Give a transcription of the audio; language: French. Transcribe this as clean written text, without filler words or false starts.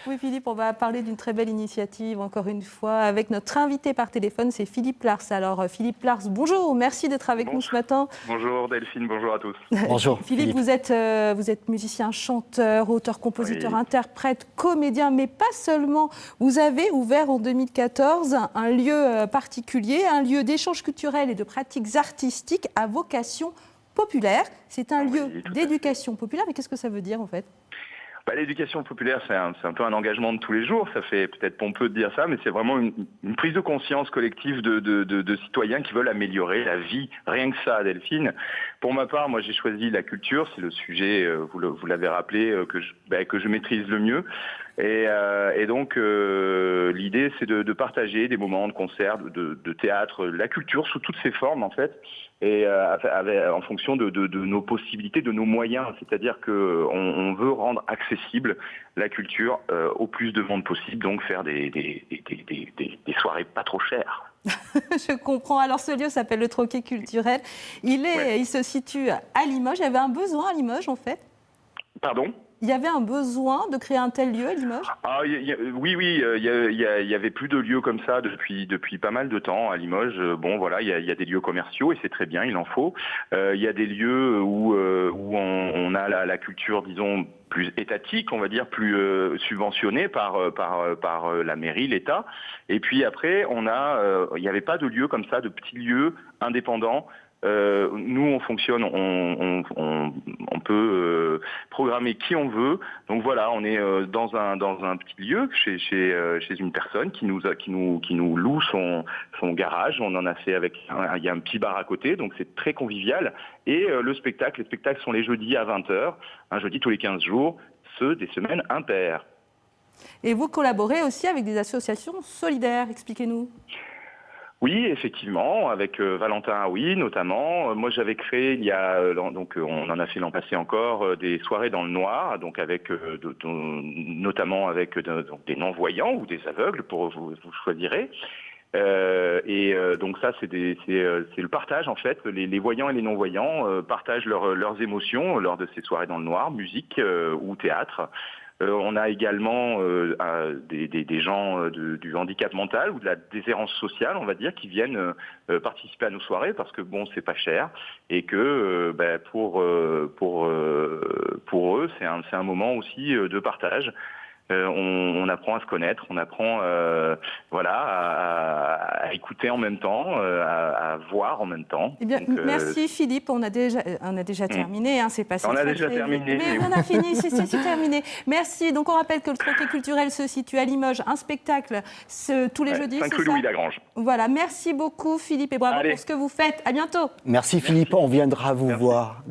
Oui, Philippe, on va parler d'une très belle initiative, encore une fois, avec notre invité par téléphone, c'est Philippe Lars. Alors, Philippe Lars, bonjour, merci d'être avec nous ce matin. Bonjour Delphine, bonjour à tous. Bonjour. Philippe, vous êtes musicien, chanteur, auteur, compositeur, Oui. interprète, comédien, mais pas seulement. Vous avez ouvert en 2014 un lieu particulier, un lieu d'échange culturel et de pratiques artistiques à vocation populaire. C'est un lieu d'éducation populaire, mais qu'est-ce que ça veut dire en fait ? L'éducation populaire, c'est un peu un engagement de tous les jours. Ça fait peut-être pompeux de dire ça, mais c'est vraiment une prise de conscience collective de citoyens qui veulent améliorer la vie. Rien que ça, Delphine. Pour ma part, moi, j'ai choisi la culture. C'est le sujet, vous l'avez rappelé, que je maîtrise le mieux. Et donc, l'idée, c'est de partager des moments de concert, de théâtre, la culture sous toutes ses formes, en fait, et en fonction de nos possibilités, de nos moyens. C'est-à-dire qu'on veut rendre accessible la culture au plus de monde possible, donc faire des soirées pas trop chères. Je comprends. Alors, ce lieu s'appelle le Troquet culturel. Il se situe à Limoges. Il y avait un besoin à Limoges, en fait. Pardon ? Il y avait un besoin de créer un tel lieu à Limoges ? Oui, il y avait plus de lieux comme ça depuis pas mal de temps à Limoges. Bon, voilà, il y a des lieux commerciaux et c'est très bien, il en faut. Il y a des lieux où on a la culture, disons, plus étatique, on va dire, plus subventionnée par la mairie, l'État. Et puis après, il n'y avait pas de lieux comme ça, de petits lieux indépendants. Nous, on fonctionne, on peut programmer qui on veut. Donc voilà, on est dans un petit lieu chez une personne qui nous loue son garage. On en a fait il y a un petit bar à côté, donc c'est très convivial. Et les spectacles sont les jeudis à 20h, un jeudi tous les 15 jours, ceux des semaines impaires. Et vous collaborez aussi avec des associations solidaires, expliquez-nous. Oui, effectivement, avec Valentin Aoui notamment. Moi, j'avais créé on en a fait l'an passé encore, des soirées dans le noir, donc avec notamment avec des non-voyants ou des aveugles, vous choisirez. Donc ça, c'est le partage en fait. Les voyants et les non-voyants partagent leurs émotions lors de ces soirées dans le noir, musique ou théâtre. On a également des gens du handicap mental ou de la déshérence sociale, on va dire, qui viennent participer à nos soirées parce que bon, c'est pas cher et que pour eux, c'est un moment aussi de partage. On apprend à se connaître, on apprend à écouter en même temps, à voir en même temps. Eh bien, donc, merci Philippe, on a déjà terminé, c'est passé. On a déjà terminé. Mais on a fini, c'est terminé. Merci. Donc on rappelle que le Troquet culturel se situe à Limoges, un spectacle tous les jeudis. 5 rue Louis-Lagrange. Voilà, merci beaucoup Philippe et bravo pour ce que vous faites. À bientôt. Merci Philippe, on viendra vous voir.